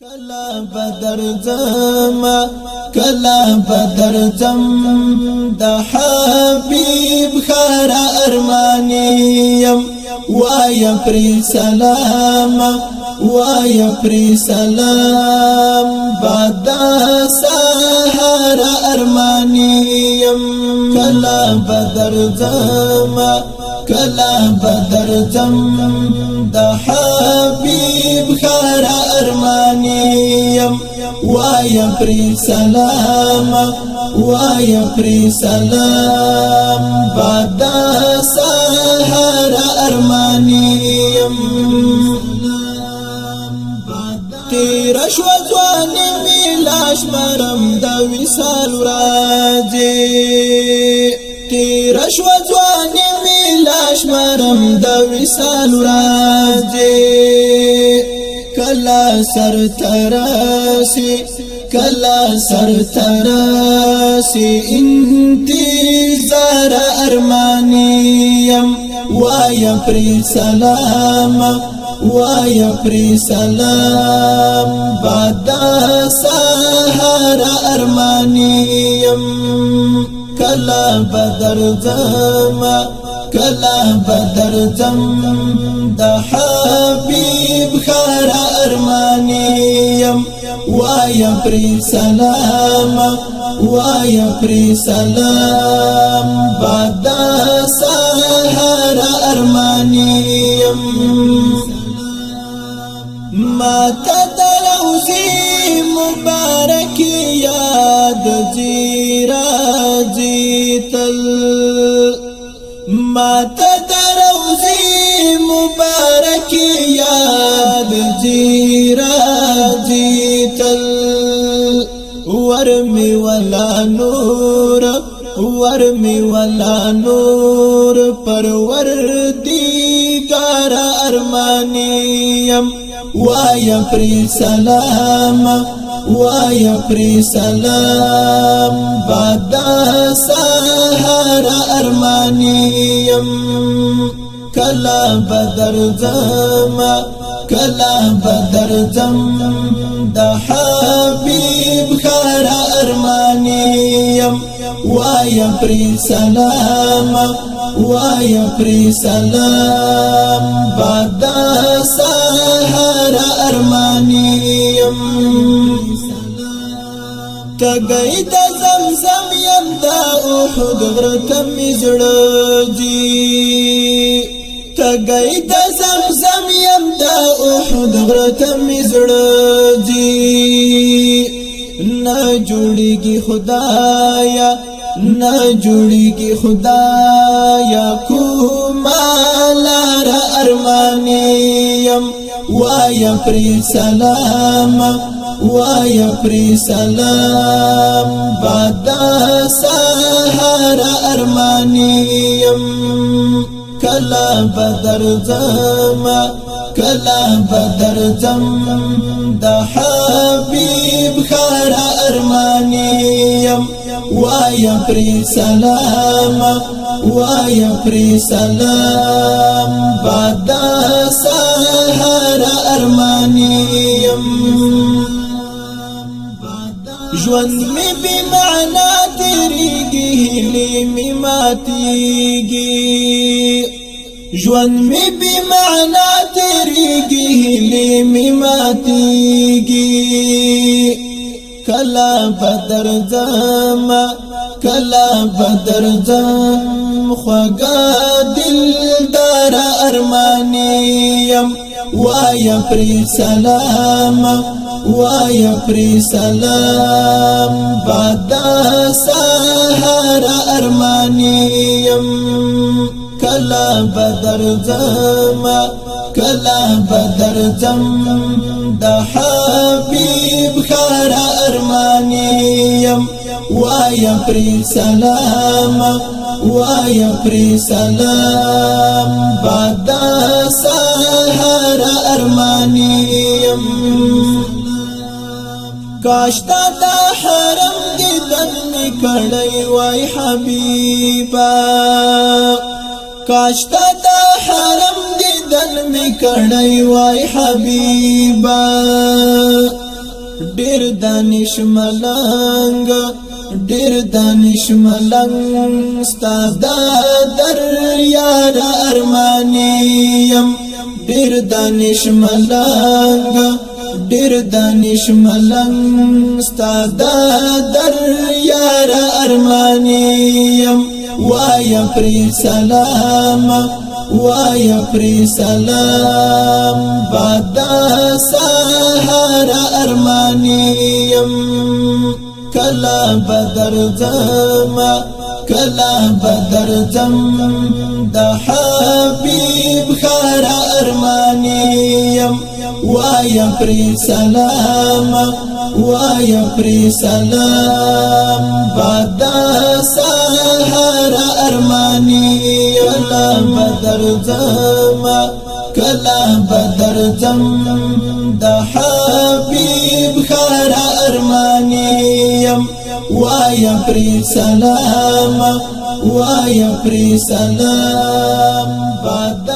کلا بدر زما کلا بدر زم د حبیب خار ارمانیم وای پر سلام وای پر سلام بعد سحر ارمانیم کلا بدر زما کلا بدر زم د حبیب خار ارمانیم وای پر سلام وای پر سلام بعد سحر ارمانیم تیر شو ځواني میلاش مرم د وصال راځي تیر شو ځواني میلاش مرم د وصال راځي کلا سر تراسی کلا سر تراسی انتظار ارمانیم وای پر سلام وای پر سلام بعد سحر ارمانیم کلا بدر زما کلا بدر زم د حبیب خار ارمانیم وای پر سلام وای پر سلام بعد سحر ارمانیم ما تدروزی مبارک یاد زیرا زیتل ما تدروزی مبارک یاد زیرا زیتل ورمی ولا نور ورمی ولا نور پروردگار ارمانیم وای پر سلام وای پر سلام بعد سحر ارمانیم کلا بدر زما کلا بدر زم د حبیب خار ارمانیم وای پر سلام وای پر سلام بعد سحر ارمانیم تگئی د زمزم یم د احد غرتم زړه تگئی د زمزم یم د احد غرتم زړه نه جوړیږي خدایا نه جوړیږي خدایا کومال ارمانیم وای پر سلام وای پر سلام بعد سحر ارمانیم کلا بدر زما کلا بدر زم د حبیب خار ارمانیم وای پر سلام وای پر سلام بعد سحر ارمانیم ژوند می بی معنا تیریږي هلي می ماتيږي ژوند می بی معنا تیریږي هلي می ماتيږي کلا بدر زما کلا بدر زم خوږه دلدار ارمانیم وای پر سلام وای پر سلام بعد سحر ارمانیم کلا بدر زما کلا بدر زم د حبیب خار ارمانیم وای پر سلام وای پر سلام بعد سحر ارمانیم کاشتا دا حرم دیدن می کړی وای حبیبا کاشتا دا حرم دیدن می کړی وای حبیبا ډیر دانش ملنګ ډیر دانش ملنګ ستاد در یار ارمانیم ډیر دانش ملنګ ډیر دانش ملنګ ستاد در یار ارمانیم وایا پر سلام وایا پر سلام بعد سحر ارمانیم کلا بدر زما کلا بدر زم د حبیب خار ارمانیم وایا پر سلام وایا پر سلام بعد سحر ارمانیم کلا بدر زما کلا بدر زم د حبیب خار ارمانیم وایا پر سلام وایا پر سلام بعد